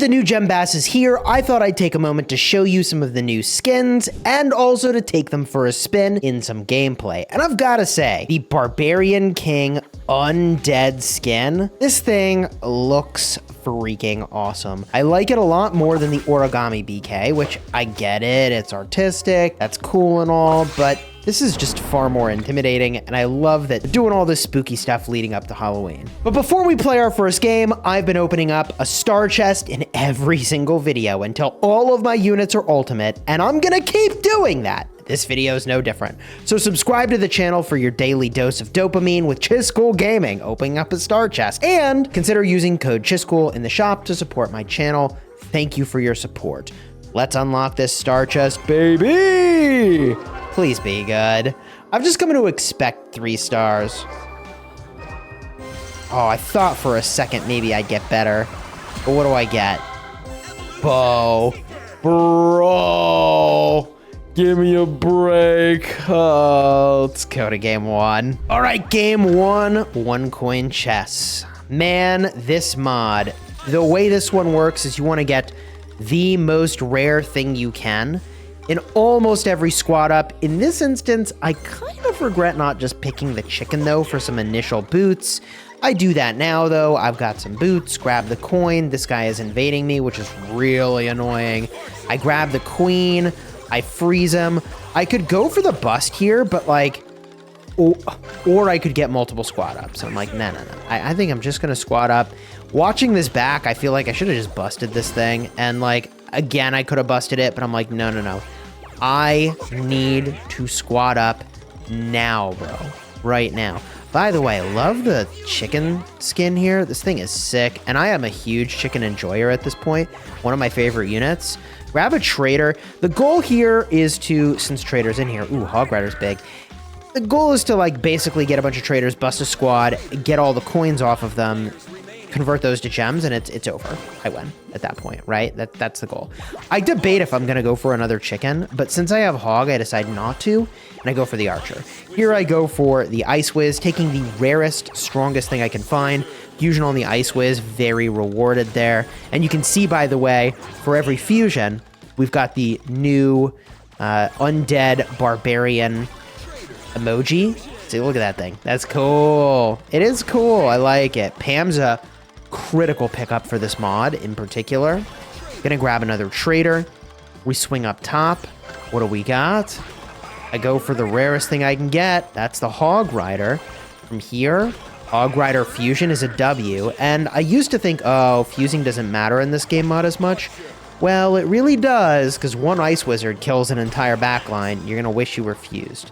that the new gem bass is here, I thought I'd take a moment to show you some of the new skins and also to take them for a spin in some gameplay. And I've gotta say, the Barbarian King Undead Skin, this thing looks freaking awesome. I like it a lot more than the Origami BK, which I get it, it's artistic, that's cool and all, but this is just far more intimidating, and I love that they're doing all this spooky stuff leading up to Halloween. But before we play our first game, I've been opening up a star chest in every single video until all of my units are ultimate, and I'm gonna keep doing that. This video is no different. So subscribe to the channel for your daily dose of dopamine with Chisgule Gaming, opening up a star chest, and consider using code Chisgule in the shop to support my channel. Thank you for your support. Let's unlock this star chest, baby! Please be good. I've just come to expect 3 stars. Oh, I thought for a second maybe I'd get better. But what do I get? Bow. Bro. Give me a break. Oh, let's go to game 1. All right, game 1. 1 coin chess. Man, this mod, the way this one works is you want to get the most rare thing you can in almost every squad up. In this instance, I kind of regret not just picking the chicken though for some initial boots. I do that now though. I've got some boots, grab the coin. This guy is invading me, which is really annoying. I grab the queen, I freeze him. I could go for the bust here, but like, or I could get multiple squad ups. I'm like, no. I think I'm just gonna squad up. Watching this back, I feel like I should have just busted this thing. And like, again, I could have busted it, but I'm like, no. I need to squad up now, bro. Right now. By the way, I love the chicken skin here. This thing is sick. And I am a huge chicken enjoyer at this point. One of my favorite units. Grab a trader. The goal here is to, since trader's in here, ooh, Hog Rider's big. The goal is to like basically get a bunch of traders, bust a squad, get all the coins off of them, convert those to gems, and it's over. I win at that point, right? That's the goal. I debate if I'm gonna go for another chicken, but since I have Hog, I decide not to, and I go for the Archer. Here I go for the Ice Whiz, taking the rarest, strongest thing I can find. Fusion on the Ice Whiz, very rewarded there. And you can see, by the way, for every fusion, we've got the new Undead Barbarian emoji. See, look at that thing. That's cool. It is cool. I like it. Pam's a critical pickup for this mod in particular. Gonna grab another trader. We swing up top. What do we got? I go for the rarest thing I can get. That's the Hog Rider. From here, Hog Rider Fusion is a W. And I used to think, oh, fusing doesn't matter in this game mod as much. Well, it really does, because one Ice Wizard kills an entire backline. You're gonna wish you were fused.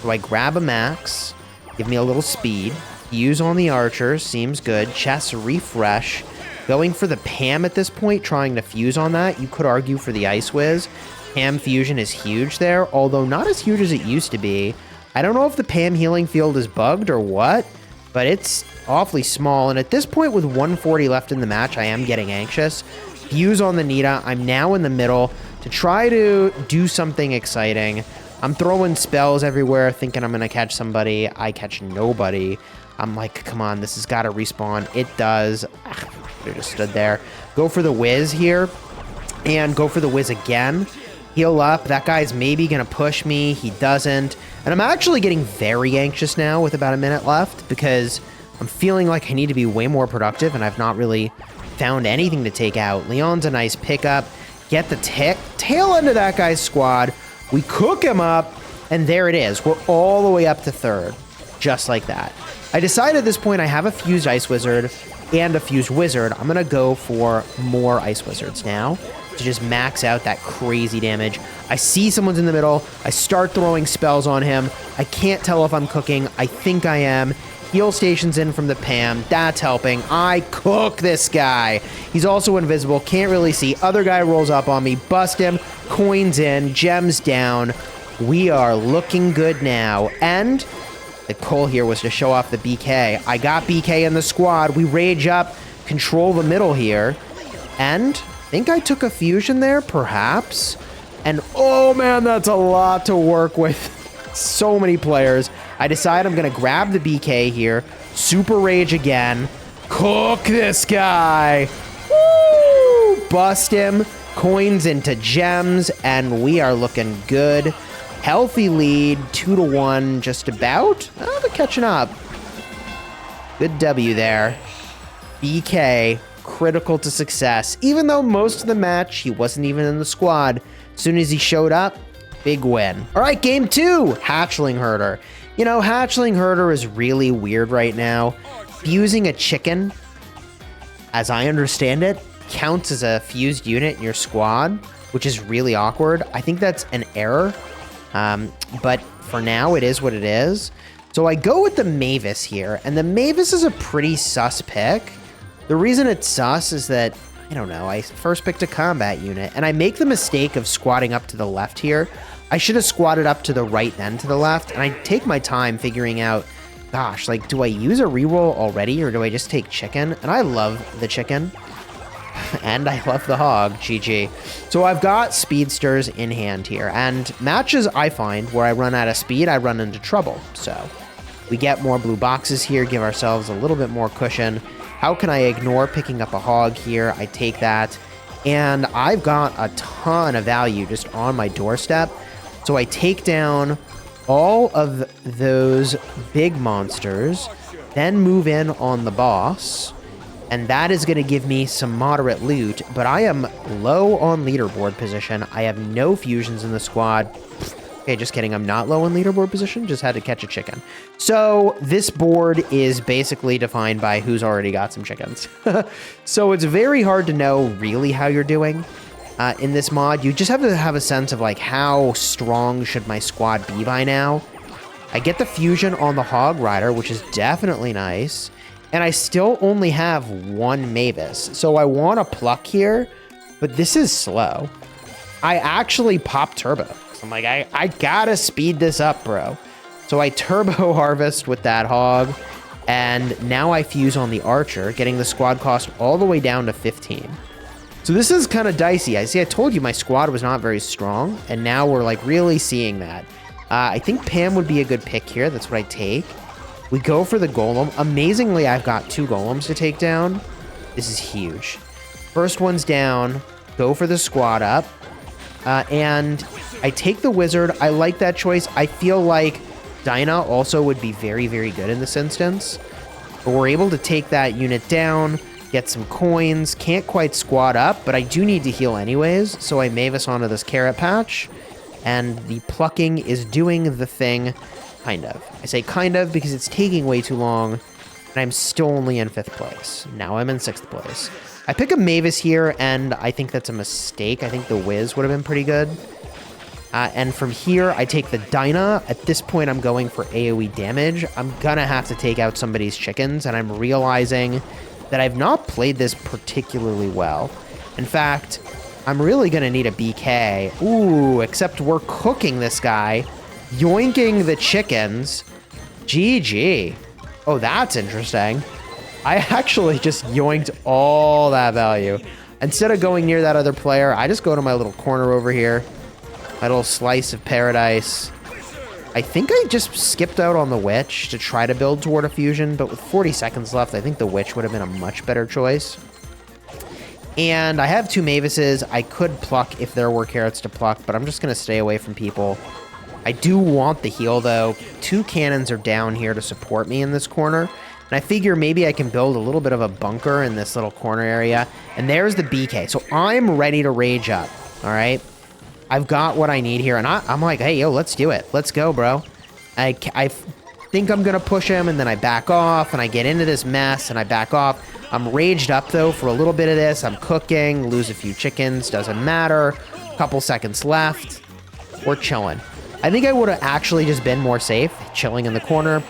So I grab a max, give me a little speed, fuse on the Archer, seems good, chess refresh, going for the Pam at this point, trying to fuse on that. You could argue for the Ice Whiz. Pam fusion is huge there, although not as huge as it used to be. I don't know if the Pam healing field is bugged or what, but it's awfully small, and at this point with 140 left in the match, I am getting anxious. Fuse on the Nita, I'm now in the middle to try to do something exciting. I'm throwing spells everywhere, thinking I'm gonna catch somebody. I catch nobody. I'm like, come on, this has gotta respawn. It does. I just stood there. Go for the whiz here, and go for the whiz again. Heal up. That guy's maybe gonna push me. He doesn't. And I'm actually getting very anxious now with about a minute left because I'm feeling like I need to be way more productive, and I've not really found anything to take out. Leon's a nice pickup. Get the tail end of that guy's squad. We cook him up, and there it is. We're all the way up to 3rd, just like that. I decided at this point I have a fused Ice Wizard and a fused Wizard. I'm going to go for more Ice Wizards now to just max out that crazy damage. I see someone's in the middle. I start throwing spells on him. I can't tell if I'm cooking. I think I am. Heal stations in from the Pam. That's helping. I cook this guy. He's also invisible. Can't really see. Other guy rolls up on me. Bust him. Coins in. Gems down. We are looking good now. And the goal here was to show off the BK. I got BK in the squad. We rage up. Control the middle here. And I think I took a fusion there, perhaps. And oh man, that's a lot to work with. So many players. I decide I'm going to grab the BK here. Super Rage again. Cook this guy. Woo! bust him. Coins into gems, and we are looking good. Healthy lead, 2-1, just about. Oh, they're catching up. Good W there. BK, critical to success. Even though most of the match, he wasn't even in the squad. As soon as he showed up, big win. All right, game 2, Hatchling Herder. You know, Hatchling Herder is really weird right now. Fusing a chicken, as I understand it, counts as a fused unit in your squad, which is really awkward. I think that's an error, but for now, it is what it is. So I go with the Mavis here, and the Mavis is a pretty sus pick. The reason it's sus is that, I don't know, I first picked a combat unit, and I make the mistake of squatting up to the left here. I should have squatted up to the right then to the left, and I take my time figuring out, gosh, like, do I use a reroll already, or do I just take chicken? And I love the chicken, and I love the hog, GG. So I've got speedsters in hand here, and matches I find where I run out of speed, I run into trouble. So we get more blue boxes here, give ourselves a little bit more cushion. How can I ignore picking up a hog here? I take that, and I've got a ton of value just on my doorstep. So I take down all of those big monsters, then move in on the boss, and that is going to give me some moderate loot, but I am low on leaderboard position. I have no fusions in the squad. Okay, just kidding. I'm not low on leaderboard position. Just had to catch a chicken. So this board is basically defined by who's already got some chickens. So it's very hard to know really how you're doing. In this mod, you just have to have a sense of like how strong should my squad be by now. I get the fusion on the Hog Rider, which is definitely nice, and I still only have one Mavis, so I want to pluck here, but this is slow. I actually pop turbo. I'm like, I gotta speed this up, bro. So I turbo harvest with that hog, and now I fuse on the archer, getting the squad cost all the way down to 15. So this is kind of dicey. I told you my squad was not very strong, and now we're like really seeing that. I think Pam would be a good pick here. That's what I take. We go for the golem. Amazingly, I've got 2 golems to take down. This is huge. First one's down. Go for the squad up. And I take the wizard. I like that choice. I feel like Dinah also would be very, very good in this instance. But we're able to take that unit down. Get some coins. Can't quite squat up, but I do need to heal anyways, so I Mavis onto this carrot patch, and the plucking is doing the thing, kind of. I say kind of because it's taking way too long, and I'm still only in 5th place. Now I'm in 6th place. I pick a Mavis here, and I think that's a mistake. I think the Wiz would have been pretty good. And from here, I take the Dinah. At this point, I'm going for AoE damage. I'm gonna have to take out somebody's chickens, and I'm realizing that I've not played this particularly well. In fact, I'm really gonna need a BK. Ooh, except we're cooking this guy, yoinking the chickens. GG. Oh, that's interesting. I actually just yoinked all that value. Instead of going near that other player, I just go to my little corner over here, my little slice of paradise. I think I just skipped out on the witch to try to build toward a fusion, but with 40 seconds left, I think the witch would have been a much better choice. And I have 2 Mavises. I could pluck if there were carrots to pluck, but I'm just going to stay away from people. I do want the heal, though. 2 cannons are down here to support me in this corner. And I figure maybe I can build a little bit of a bunker in this little corner area. And there's the BK. So I'm ready to rage up, all right? I've got what I need here, and I'm like, hey, yo, let's do it. Let's go, bro. I think I'm going to push him, and then I back off, and I get into this mess, and I back off. I'm raged up, though, for a little bit of this. I'm cooking, lose a few chickens, doesn't matter. Couple seconds left. We're chilling. I think I would have actually just been more safe, chilling in the corner,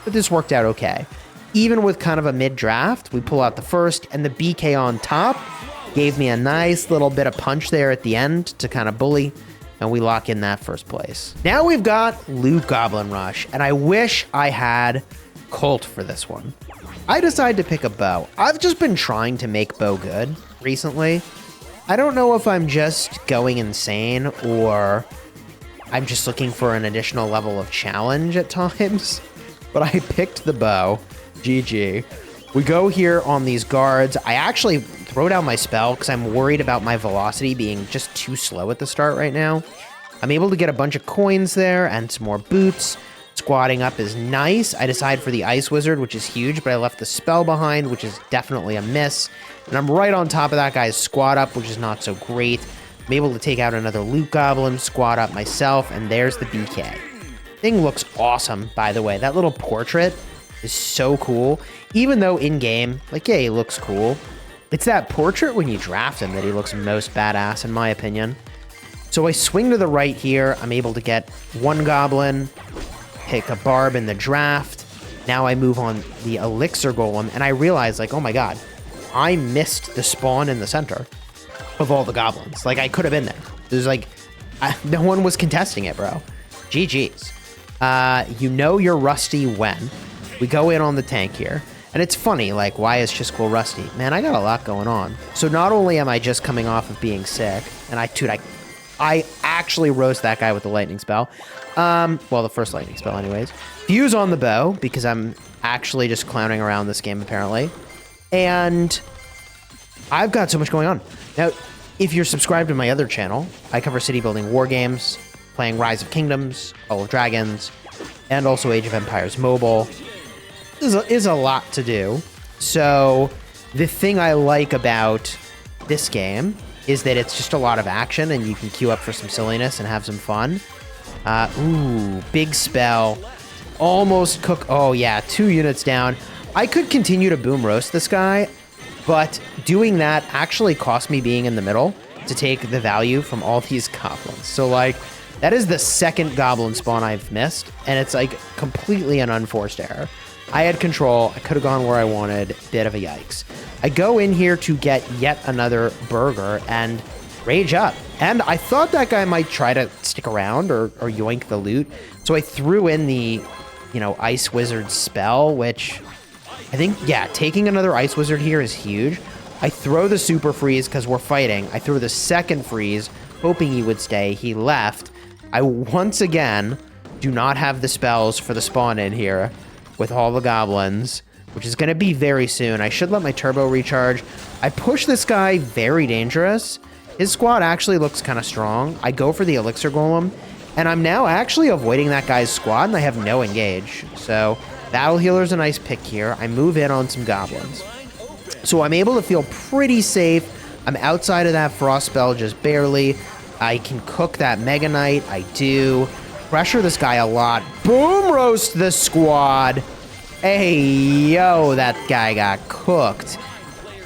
but this worked out okay. Even with kind of a mid-draft, we pull out the first, and the BK on top gave me a nice little bit of punch there at the end to kind of bully, and we lock in that 1st place. Now we've got Loot Goblin Rush, and I wish I had Colt for this one. I decided to pick a bow. I've just been trying to make bow good recently. I don't know if I'm just going insane or I'm just looking for an additional level of challenge at times, but I picked the bow. GG. We go here on these guards. I actually, to throw down my spell because I'm worried about my velocity being just too slow at the start right now. I'm able to get a bunch of coins there and some more boots. Squatting up is nice. I decide for the Ice Wizard, which is huge, but I left the spell behind, which is definitely a miss. And I'm right on top of that guy's squat up, which is not so great. I'm able to take out another loot goblin, squat up myself, and there's the BK. Thing looks awesome, by the way. That little portrait is so cool. Even though in-game, like, yeah, he looks cool. It's that portrait when you draft him that he looks most badass, in my opinion. So I swing to the right here. I'm able to get one goblin, pick a barb in the draft. Now I move on the elixir golem, and I realize, like, oh my god, I missed the spawn in the center of all the goblins. Like, I could have been there. There's like, no one was contesting it, bro. GG's. You know you're rusty when we go in on the tank here. And it's funny, like, why is Chisgule rusty? Man, I got a lot going on. So not only am I just coming off of being sick, and I actually roast that guy with the lightning spell. Well, the first lightning spell anyways. Fuse on the bow, because I'm actually just clowning around this game, apparently. And I've got so much going on. Now, if you're subscribed to my other channel, I cover city building war games, playing Rise of Kingdoms, Call of Dragons, and also Age of Empires Mobile. Is a lot to do. So the thing I like about this game is that it's just a lot of action and you can queue up for some silliness and have some fun. Ooh, big spell. Almost cook. Oh yeah, 2 units down. I could continue to boom roast this guy, but doing that actually cost me being in the middle to take the value from all these goblins. So like, that is the second goblin spawn I've missed, and it's like completely an unforced error. I had control. I could have gone where I wanted. Bit of a yikes. I go in here to get yet another burger and rage up. And I thought that guy might try to stick around or yoink the loot. So I threw in the, Ice Wizard spell, which I think, yeah, taking another Ice Wizard here is huge. I throw the super freeze because we're fighting. I threw the second freeze, hoping he would stay. He left. I once again do not have the spells for the spawn in here with all the goblins, which is going to be very soon. I should let my turbo recharge. I push this guy very dangerous. His squad actually looks kind of strong. I go for the elixir golem, and I'm now actually avoiding that guy's squad, and I have no engage. So battle healer's a nice pick here. I move in on some goblins. So I'm able to feel pretty safe. I'm outside of that frost spell just barely. I can cook that Mega Knight. I do. Pressure this guy a lot. Boom roast the squad. Hey, yo, that guy got cooked.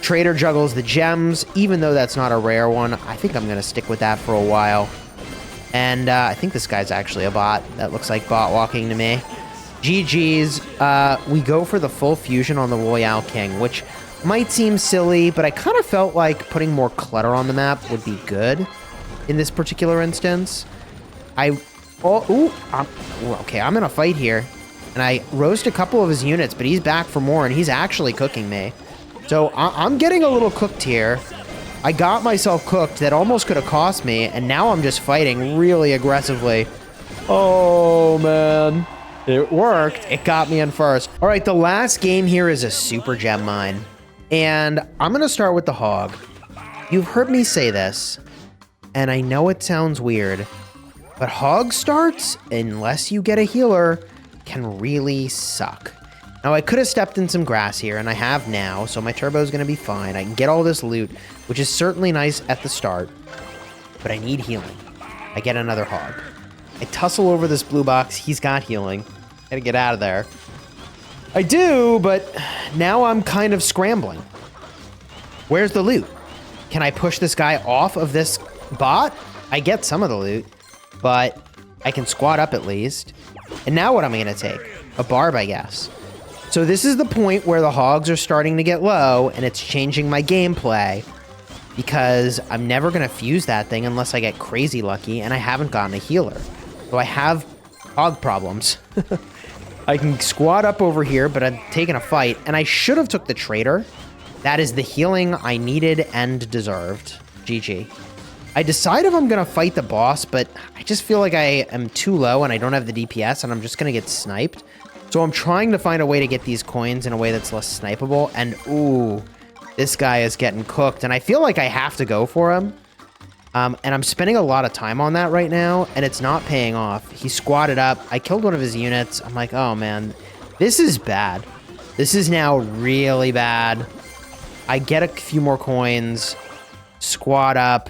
Trader juggles the gems, even though that's not a rare one. I think I'm going to stick with that for a while. And I think this guy's actually a bot. That looks like bot walking to me. GG's. We go for the full fusion on the Royale King, which might seem silly, but I kind of felt like putting more clutter on the map would be good in this particular instance. Okay, I'm in a fight here. And I roast a couple of his units, but he's back for more, and he's actually cooking me. So I'm getting a little cooked here. I got myself cooked. That almost could have cost me, and now I'm just fighting really aggressively. Oh, man. It worked. It got me in first. All right, the last game here is a super gem mine. And I'm going to start with the hog. You've heard me say this, and I know it sounds weird, but hog starts, unless you get a healer, can really suck. Now, I could have stepped in some grass here, and I have now, so my turbo is going to be fine. I can get all this loot, which is certainly nice at the start, but I need healing. I get another hog. I tussle over this blue box. He's got healing. Gotta get out of there. I do, but now I'm kind of scrambling. Where's the loot? Can I push this guy off of this bot? I get some of the loot, but I can squat up at least. And now what am I going to take? A barb, I guess. So this is the point where the hogs are starting to get low, and it's changing my gameplay, because I'm never going to fuse that thing unless I get crazy lucky, and I haven't gotten a healer. So I have hog problems. I can squat up over here, but I'm taking a fight, and I should have took the trader. That is the healing I needed and deserved. GG. I decide if I'm going to fight the boss, but I just feel like I am too low and I don't have the DPS, and I'm just going to get sniped. So I'm trying to find a way to get these coins in a way that's less snipeable, and ooh, This guy is getting cooked, and I feel like I have to go for him. And I'm spending a lot of time on that right now, and it's not paying off. He squatted up. I killed one of his units. I'm like, oh, man, this is bad. This is now really bad. I get a few more coins, squat up.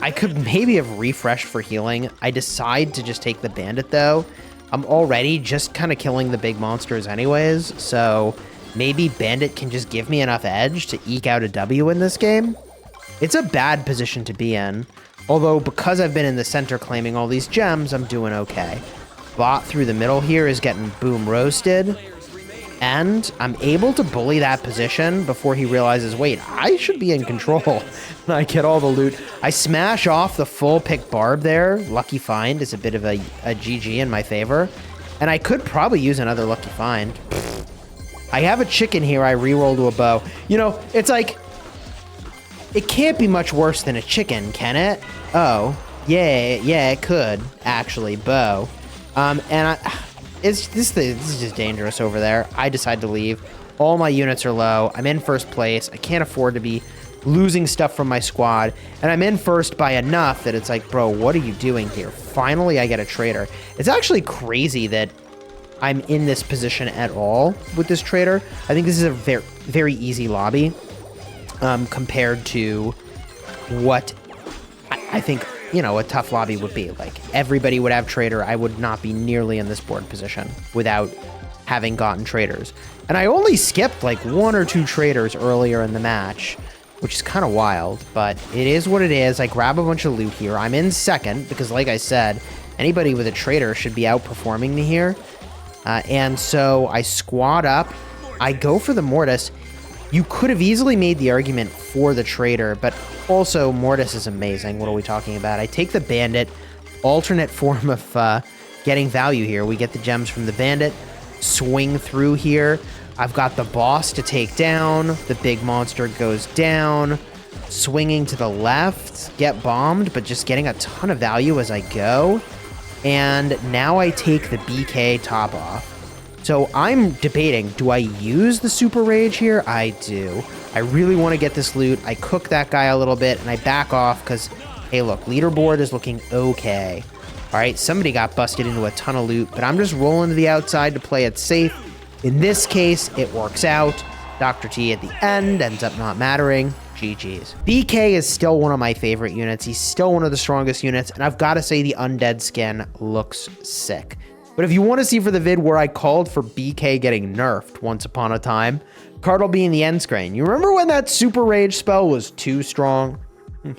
I could maybe have refreshed for healing. I decide to just take the bandit, though. I'm already just kind of killing the big monsters anyways, so maybe bandit can just give me enough edge to eke out a W in this game. It's a bad position to be in, although because I've been in the center claiming all these gems, I'm doing okay. Bot through the middle here is getting boom roasted, and I'm able to bully that position before he realizes, wait, I should be in control. And I get all the loot. I smash off the full pick barb there. Lucky find is a bit of a GG in my favor, and I could probably use another lucky find. I have a chicken here. I reroll to a bow. You know, it's like, it can't be much worse than a chicken, can it? Oh, yeah, it could, actually, bow. This is just dangerous over there. I decide to leave. All my units are low. I'm in first place. I can't afford to be losing stuff from my squad. And I'm in first by enough that it's like, bro, what are you doing here? Finally, I get a trader. It's actually crazy that I'm in this position at all with this trader. I think this is a very, very easy lobby. Compared to what I think, you know, a tough lobby would be. Like, everybody would have trader. I would not be nearly in this board position without having gotten traders. And I only skipped like 1 or 2 traders earlier in the match, which is kind of wild, but it is what it is. I grab a bunch of loot here. I'm in second because, like I said, anybody with a trader should be outperforming me here. And so I squat up. I go for the Mortis. You could have easily made the argument for the trader, but also Mortis is amazing. What are we talking about? I take the bandit, alternate form of getting value here. We get the gems from the bandit, swing through here. I've got the boss to take down. The big monster goes down, swinging to the left, get bombed, but just getting a ton of value as I go. And now I take the BK top off. So I'm debating, do I use the super rage here? I do. I really want to get this loot. I cook that guy a little bit and I back off because, hey, look, leaderboard is looking okay. All right, somebody got busted into a ton of loot, but I'm just rolling to the outside to play it safe. In this case, it works out. Dr. T at the end ends up not mattering. GG's. BK is still one of my favorite units. He's still one of the strongest units, and I've got to say the Undead Skin looks sick. But if you want to see for the vid where I called for BK getting nerfed once upon a time, card will be in the end screen. You remember when that super rage spell was too strong?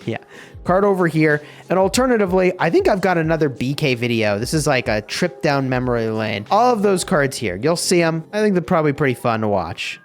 Yeah, card over here. And alternatively, I think I've got another BK video. This is like a trip down memory lane. All of those cards here, you'll see them. I think they're probably pretty fun to watch.